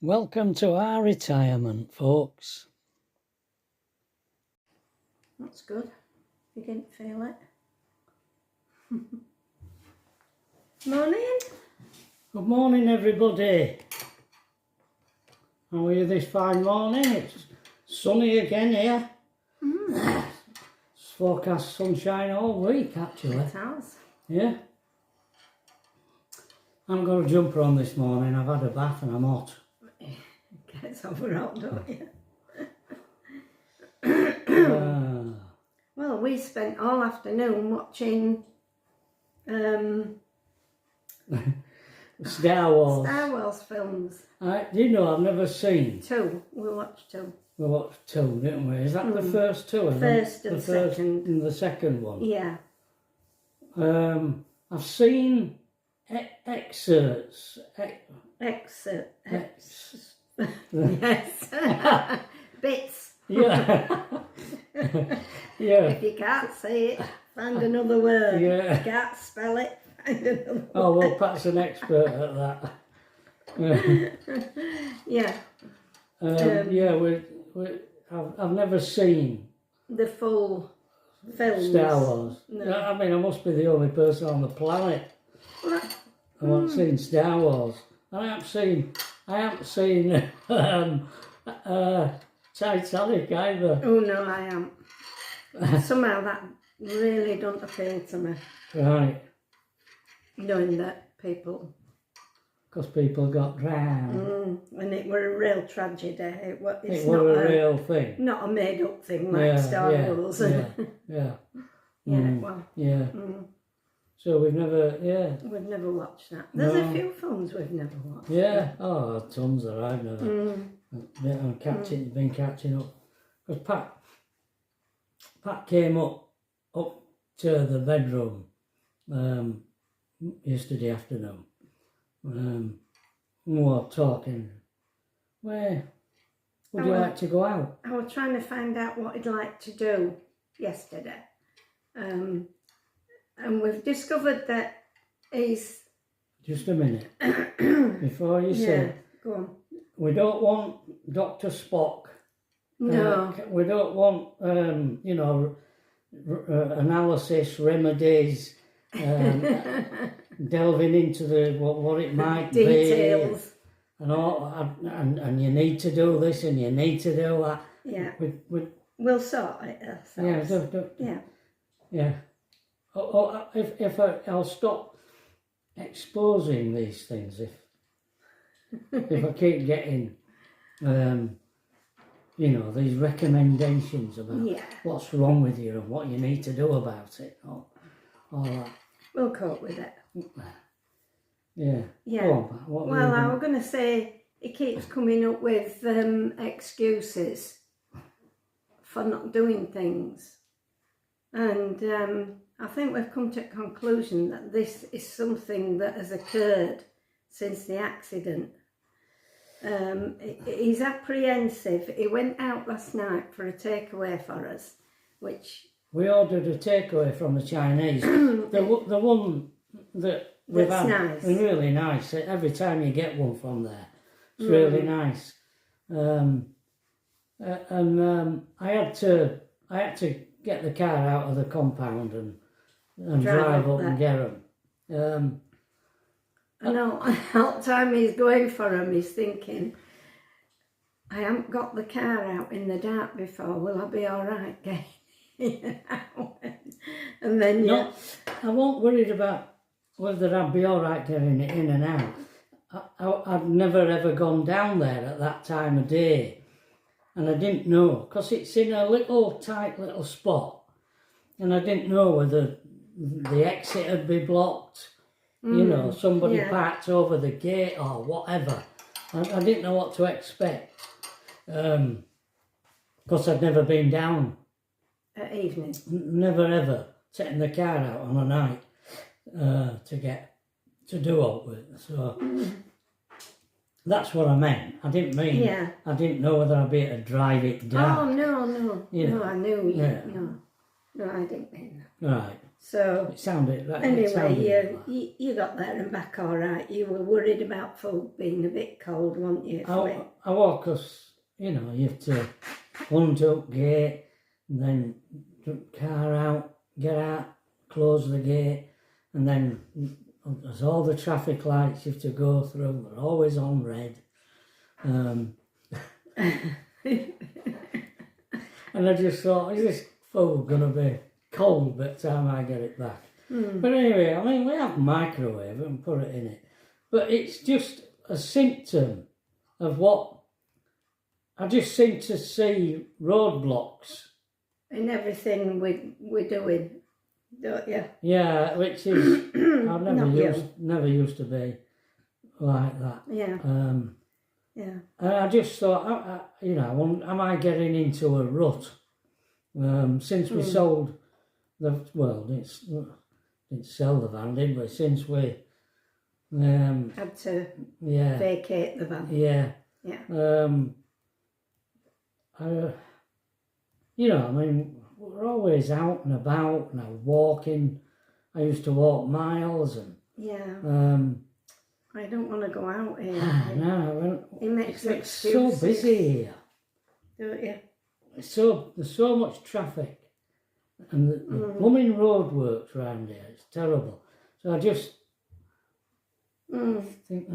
Welcome to our retirement, folks. That's good. You didn't feel it. Morning. Good morning, everybody. How are you this fine morning? It's sunny again here. It's forecast sunshine all week, actually. It has. Yeah. I haven't got a jumper on this morning. I've had a bath and I'm hot. It gets over hot, don't you? Well, we spent all afternoon watching Star Wars. Star Wars films. You know, I've never seen. Two. We watched two. We watched two, didn't we? Is that the first two? First the and first second. and the second one? Yeah. I've seen excerpts. Yes. Bits. Yeah. Yeah. If you can't say it, find another word. Yeah. If you can't spell it, find another word. Oh, well, Pat's an expert at that. Yeah. I've never seen The full films. Star Wars. No. I mean, I must be the only person on the planet who hasn't seen Star Wars. I haven't seen Titanic either. Oh no, I am. Somehow that really don't appeal to me. Right. Knowing that people. Because people got drowned. And it were a real tragedy. It's It not was a real thing. Not a made up thing like Star Wars. Yeah. Well. Yeah. So we've never, We've never watched that. There's a few films we've never watched. Yeah. Oh, tons that I've never. I'm been catching up. Because Pat came up to the bedroom yesterday afternoon. We were talking. Where would you like to go out? I was trying to find out what he'd like to do yesterday. And we've discovered that he's... Just a minute. Before you say, go on. We don't want Dr. Spock. No. We don't want, analysis, remedies, delving into what it might Details. Be. And you need to do this and you need to do that. Yeah. We'll sort it ourselves. Yeah. If I'll stop exposing these things if I keep getting these recommendations about what's wrong with you and what you need to do about it, all that. We'll cope with it. Yeah. Yeah. Go on, Pat, Well, I was going to say he keeps coming up with excuses for not doing things. And I think we've come to a conclusion that this is something that has occurred since the accident. He's apprehensive. He went out last night for a takeaway for us, which... We ordered a takeaway from the Chinese. the one that we've had, nice. Really nice. Every time you get one from there, it's really nice. I had to get the car out of the compound and drive up and get them. I know, all the time he's going for them, he's thinking, I haven't got the car out in the dark before, will I be all right getting in and out? And then, I wasn't worried about whether I'd be all right getting it in and out. I'd never ever gone down there at that time of day. And I didn't know, because it's in a tight little spot. And I didn't know whether the exit had been blocked. Somebody parked over the gate or whatever. I didn't know what to expect. Because I'd never been down. At evening? Never ever taken the car out on a night to do all with. So that's what I meant. I didn't mean, I didn't know whether I'd be able to drive it down. Oh, no. No, I knew. Yeah. No, I didn't mean that. Right. So It sounded like anyway, you got there and back all right. You were worried about food being a bit cold, weren't you? I was, because, you know, you have to hunt up gate, and then car out, get out, close the gate, and then there's all the traffic lights you have to go through. They're always on red. And I just thought, is this food going to be cold by the time I get it back? But anyway, I mean, we have microwave and put it in it. But it's just a symptom of what I just seem to see roadblocks. In everything we're doing, don't you? Yeah, which is, I've never used to be like that. Yeah. Yeah. And I just thought, you know, am I getting into a rut? Since we sold didn't sell the van, did we? Since we Had to vacate the van. Yeah. Yeah. You know, I mean, we're always out and about, and I'm walking. I used to walk miles, and I don't want to go out here. No, It makes it's so busy here. Don't you? There's so much traffic, and the blooming roadworks around here. It's terrible. So I just think,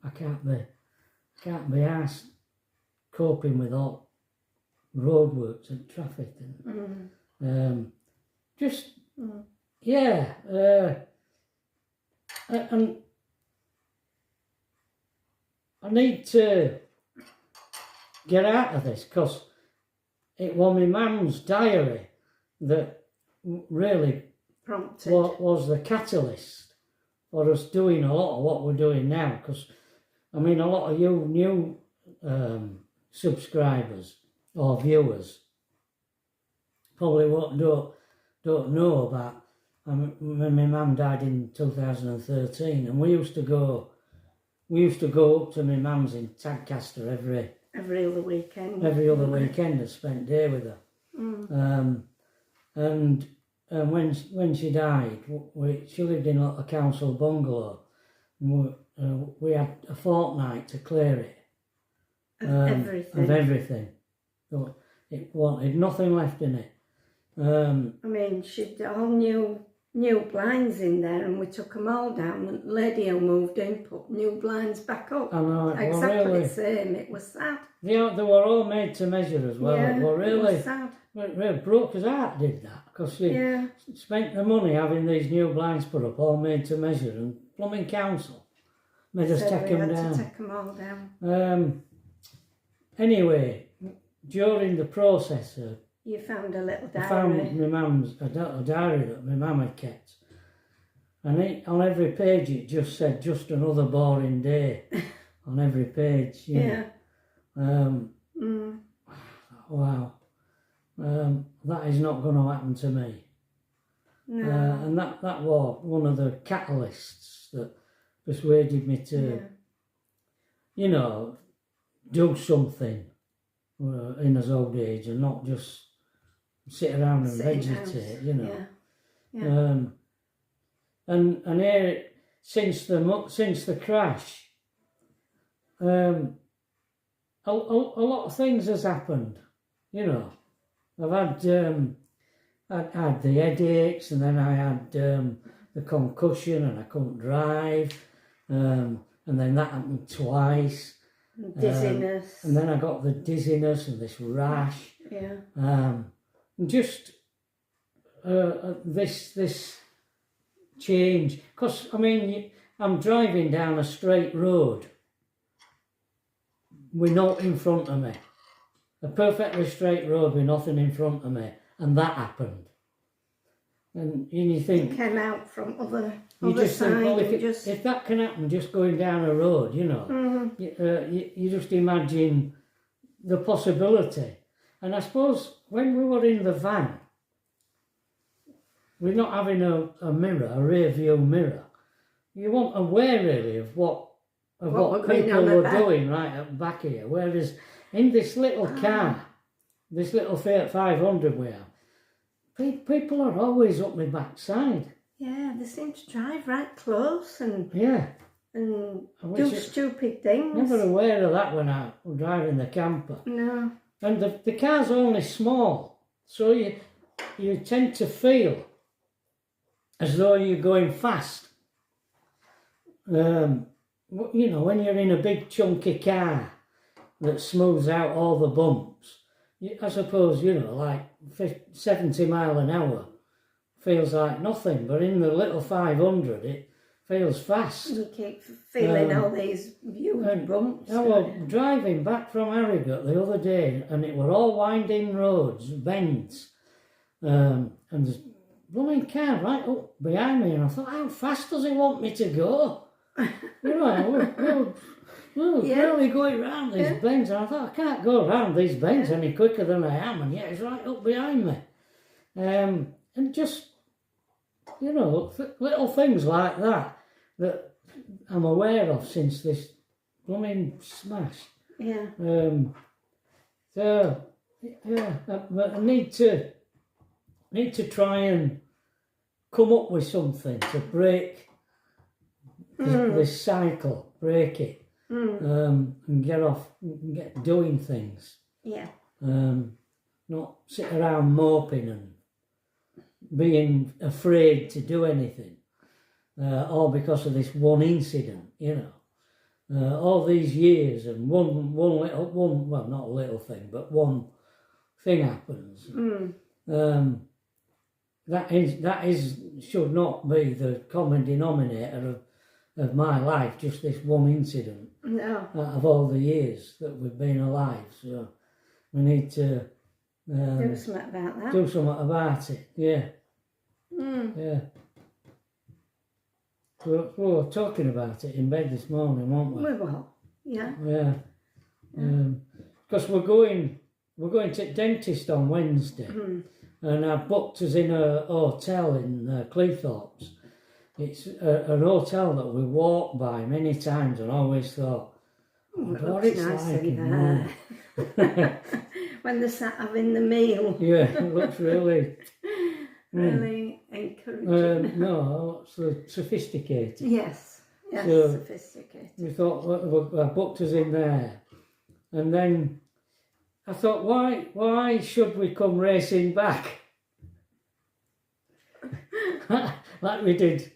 I can't be asked coping with all roadworks and traffic and and I need to get out of this, because it was my mum's diary that really prompted was the catalyst for us doing a lot of what we're doing now. Because I mean, a lot of you new subscribers or viewers probably don't know about. My mum died in 2013, and we used to go up to my mum's in Tadcaster every other weekend. Every other weekend, I spent day with her. And when she died, she lived in a council bungalow. And we had a fortnight to clear it. Everything. Of everything. So it wanted nothing left in it. I mean, she'd all new blinds in there, and we took them all down. And the lady who moved in put new blinds back up. I know, exactly the same. It was sad. They were all made to measure as well. Yeah, it was sad. It really broke his heart, did that, because she spent the money having these new blinds put up, all made to measure, and plumbing council made us take them down. To take them all down. Anyway, during the process, you found a little diary. I found my mum's a diary that my mum had kept, and on every page it just said, "Just another boring day." On every page, Wow, that is not going to happen to me. No. And that was one of the catalysts that persuaded me to, you know, do something in his old age and not just sit around and vegetate, you know. Yeah. And here, since the crash, a lot of things has happened, you know. I've had the headaches, and then I had the concussion, and I couldn't drive, and then that happened twice. Dizziness. And then I got the dizziness and this rash. Yeah. And just this change, because I mean, I'm driving down a straight road with nothing in front of me, a perfectly straight road with nothing in front of me, and that happened. And you think, it came out from other just side. think, well, if that can happen just going down a road, you know, you just imagine the possibility. And I suppose when we were in the van, we're not having a mirror, a rear view mirror. You weren't aware really of what people were doing right at the back here. Whereas in this little car, this little Fiat 500 we have, people are always up my backside. Yeah, they seem to drive right close and Yeah. do stupid things. Never aware of that when I was driving the camper. No. And the car's only small, so you tend to feel as though you're going fast. You know, when you're in a big chunky car that smooths out all the bumps, I suppose, you know, like 70 mile an hour feels like nothing, but in the little 500 it feels fast. You keep feeling all these huge bumps. I was driving back from Harrogate the other day, and it were all winding roads, bends, and there's a blooming car right up behind me, and I thought, how fast does he want me to go? You know, we're really going round these bends, and I thought, I can't go round these bends any quicker than I am, and yet he's right up behind me. And just, you know, little things like that I'm aware of since this blooming smash. Yeah. So, yeah, but I need to try and come up with something to break this cycle, break it. And get doing things. Yeah. Not sit around moping and being afraid to do anything, all because of this one incident, you know. All these years and one well, not a little thing, but one thing happens. That is should not be the common denominator of my life, just this one incident. No. Out of all the years that we've been alive, so we need to do something about that. Do something about it, yeah. Yeah. We were talking about it in bed this morning, weren't we? We will, yeah. Yeah. Because we're going to the dentist on Wednesday, and I booked us in a hotel in Cleethorpes. It's a hotel that we walked by many times and always thought, what it's nice like in in there. When they're sat having the meal. Yeah, it looks really... really encouraging. No, so sophisticated. Yes, So sophisticated. we thought, I booked us in there. And then I thought, why should we come racing back? Like we did...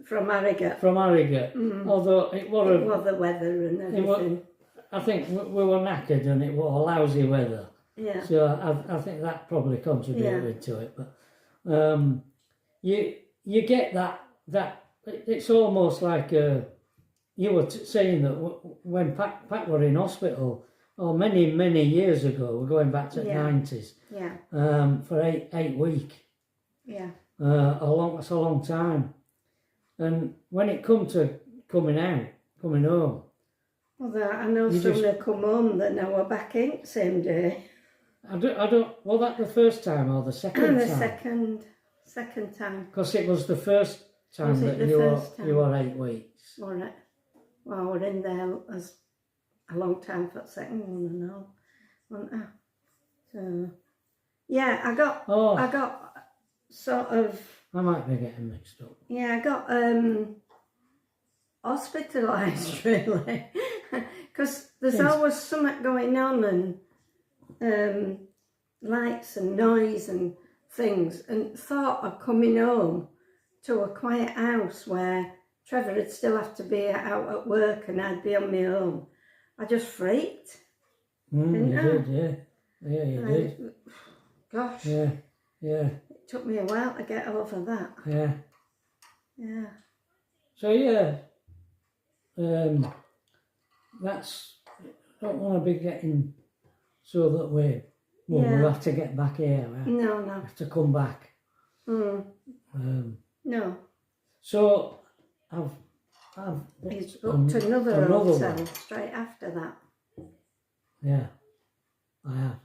From Harrogate. From Harrogate. Although it was the weather and everything. I think we were knackered and it was lousy weather. Yeah. So I think that probably contributed to it. But you get that it's almost like you were saying that when Pat were in hospital, many years ago, we're going back to the 90s. Yeah. For 8 weeks. Yeah. That's a long time. And when it come to coming home. Well, I know sooner come home than I were back in the same day. I don't. Was that the first time or the second time? The second time. Because it was the first time that you were 8 weeks. All right. Well, we're in there as a long time for the second one and all, wasn't I? So, yeah, I got sort of... I might be getting mixed up. Yeah, I got hospitalised really, because there's always something going on and lights and noise and things, and thought of coming home to a quiet house where Trevor would still have to be out at work and I'd be on my own. I just freaked. You did, yeah. Yeah, you did. Gosh. Yeah. It took me a while to get over that. Yeah. Yeah. So yeah, that's, I don't want to be getting so that we'll have to get back here. No. We have to come back. No. So I've He's booked another hotel one. straight after that. Yeah, I have.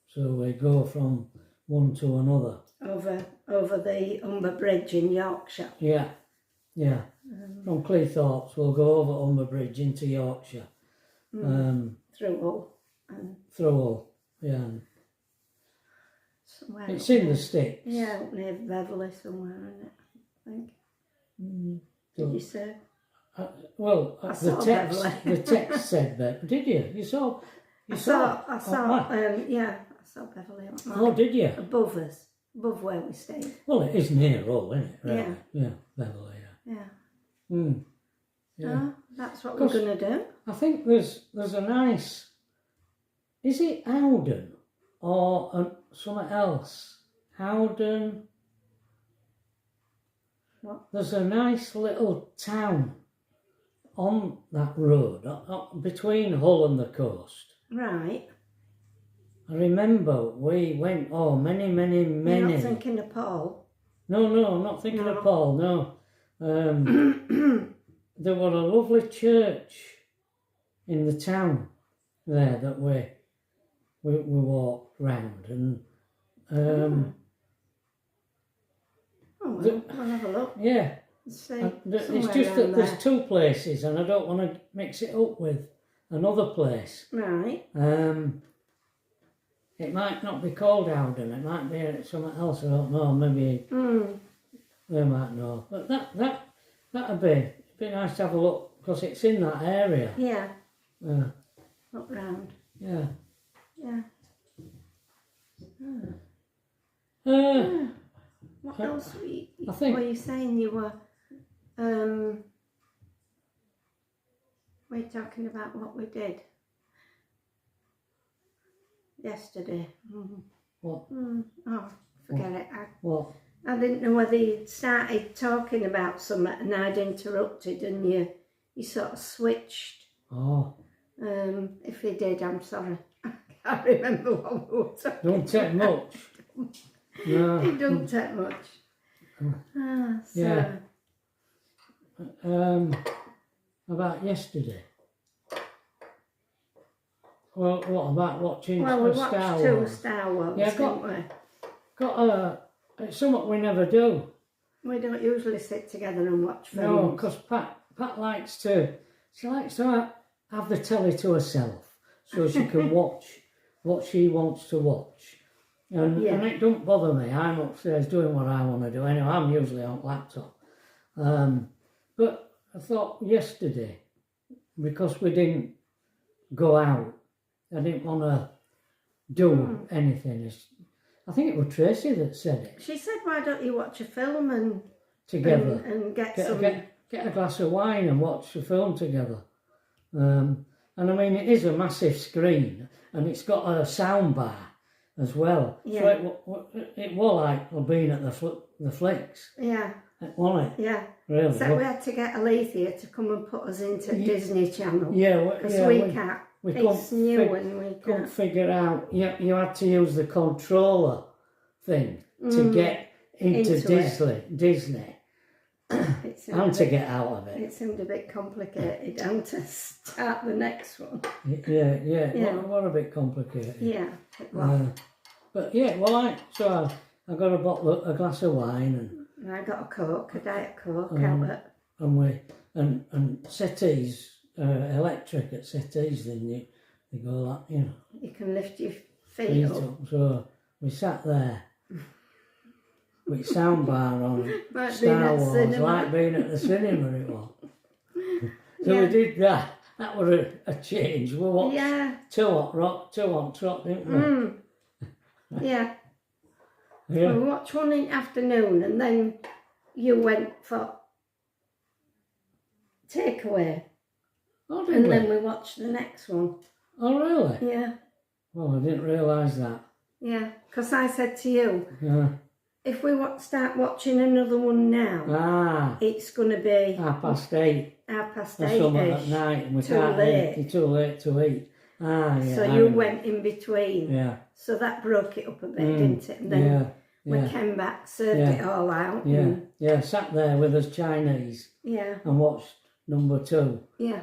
So we go from one to another. Over the Humber Bridge in Yorkshire. Yeah. From Cleethorpes we'll go over Humber Bridge into Yorkshire. Through Hull. Through Hull, yeah. somewhere. It's up in near- the sticks. Yeah, up near Beverley somewhere, isn't it? I think. Did you say? Well, I the saw text, Beverley. the text said that. Did you? You saw? I saw, what? I saw Beverley up Oh, did you? above us, above where we stayed. Well, it is near all, isn't it? Really? Yeah. Yeah, Beverly, yeah. Yeah. Yeah. Oh, that's what we're going to do. I think there's a nice... Is it Howden or something else? Howden... What? There's a nice little town on that road, between Hull and the coast. Right. I remember we went, many... You're not thinking of Paul? No, I'm not thinking of Paul, no. There was a lovely church in the town there that we walked round, and we'll have a look. Yeah. See, It's just that there's two places, and I don't want to mix it up with another place. Right. It might not be called Howden, it might be something else, I don't know, maybe they might know. But that'd be nice to have a look, because it's in that area. Yeah. Yeah. Look round. Yeah. Yeah. What else I think... were you saying you were... we're talking about what we did yesterday. What? Oh, forget it. What? I didn't know whether you'd started talking about something and I'd interrupted and you sort of switched. Oh. If you did, I'm sorry. I can't remember what we were talking Don't take much. No. It don't take much. Yeah. About yesterday. Well, what about watching Well, we watched Star two Wars? Star Wars, Yeah, didn't we? It's something we never do. We don't usually sit together and watch films. No, because Pat likes to have the telly to herself so she can watch what she wants to watch. And it don't bother me. I'm upstairs doing what I want to do. Anyway, I'm usually on laptop. But I thought yesterday, because we didn't go out, I didn't want to do anything. I think it was Tracy that said it. She said, why don't you watch a film and together and get some... Get a glass of wine and watch the film together. And I mean, it is a massive screen and it's got a sound bar as well. Yeah. So it was like being at the flicks. Yeah. Wasn't it? Yeah. Really? So we had to get Alethea to come and put us into Disney Channel. Yeah. Because we can't. It's new and we couldn't can't. figure out. You had to use the controller thing to get into Disney. And to get out of it. It seemed a bit complicated and to start the next one. Yeah. What a bit complicated. Yeah, it was. But yeah, well, I got a glass of wine and I got a Coke, a Diet Coke out it. And settees, electric at settees, then they go like, you know. You can lift your feet up. So we sat there. With soundbar on Like Star Wars, like being at the cinema it was. So we did that. That was a change. We watched two on trot, didn't we? Yeah. We watched one in the afternoon and then you went for takeaway. Oh, did we? Then we watched the next one. Oh, really? Yeah. Well, I didn't realise that. Yeah, because I said to you, if we start watching another one now, it's going to be 8:30. 8:30 at night, and we too can't late. eat. It's too late to eat. Yeah. So you went in between. Yeah. So that broke it up a bit, didn't it? And then we came back, served it all out. Yeah. Sat there with us Chinese. Yeah. And watched number 2. Yeah.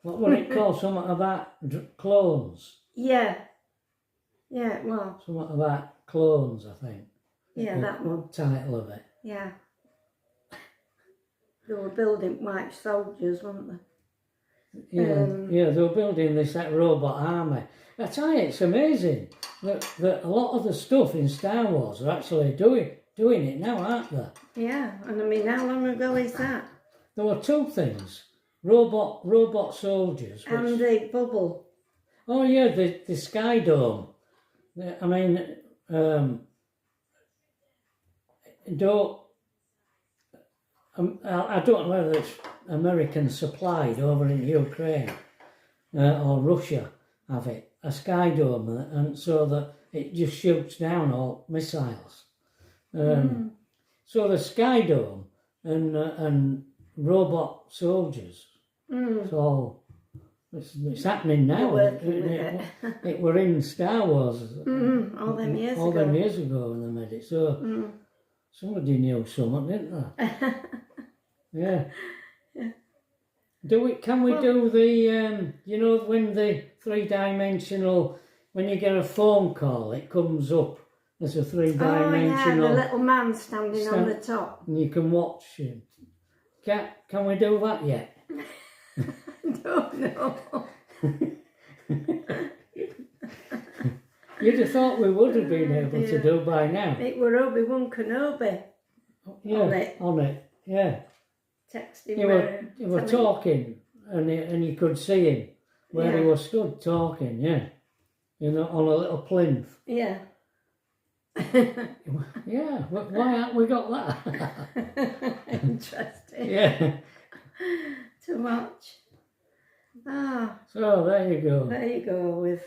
What would it call? Something about clones. Yeah. Yeah, it was. Something about clones, I think. Yeah, that one. Title of it. Yeah. They were building white soldiers, weren't they? Yeah, they were building this robot army. I tell you, it's amazing that a lot of the stuff in Star Wars are actually doing it now, aren't they? Yeah, and I mean, how long ago is that? There were two things: robot soldiers, And the bubble. oh yeah, the Sky Dome. I mean, don't. I don't know whether it's American supplied over in Ukraine or Russia have it, a Sky Dome, and so that it just shoots down all missiles. So the Sky Dome and robot soldiers. So it's happening now. It were in Star Wars All them years ago. All them years ago when they made it. So somebody knew something, didn't they? Yeah. Can we do the you know, when the 3-dimensional, when you get a phone call, it comes up as a 3-dimensional. Oh yeah, the little man standing on the top. And you can watch him. Can we do that yet? Don't know. You'd have thought we would have been able to do by now. It were Obi-Wan Kenobi. Yeah, on it. Yeah. Texting. You were talking, and you could see him where he was stood talking. Yeah, you know, on a little plinth. Yeah. Yeah. Why haven't we got that? Interesting. Yeah. Too much. Ah. So there you go. There you go.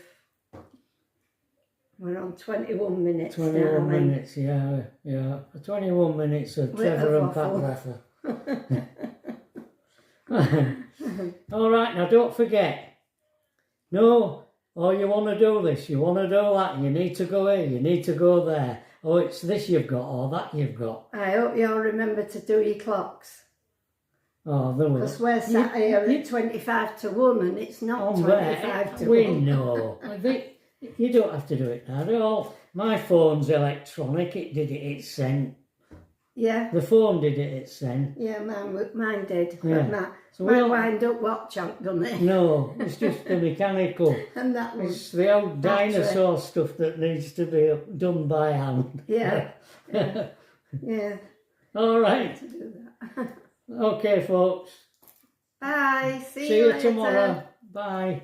We're on 21 minutes. 21 now, minutes. Yeah. 21 minutes of Trevor and Pat Rafa. All right, now don't forget. No, oh, you want to do this, you want to do that, you need to go here, you need to go there. Oh, it's this you've got, or that you've got. I hope you all remember to do your clocks. Oh, there we go. Because we're sat here at 25 to 1 and it's not 25 to 1. We know. You don't have to do it now. They're all, my phone's electronic, it did it, it sent. Yeah. The phone did it, it sent. Yeah, mine did. Yeah. So my wind-up watch hasn't done it. No, it's just the mechanical. And that was it's the old dinosaur stuff that needs to be done by hand. Yeah. Yeah. All right. To do that. Okay, folks. Bye. See See you later. tomorrow. Bye.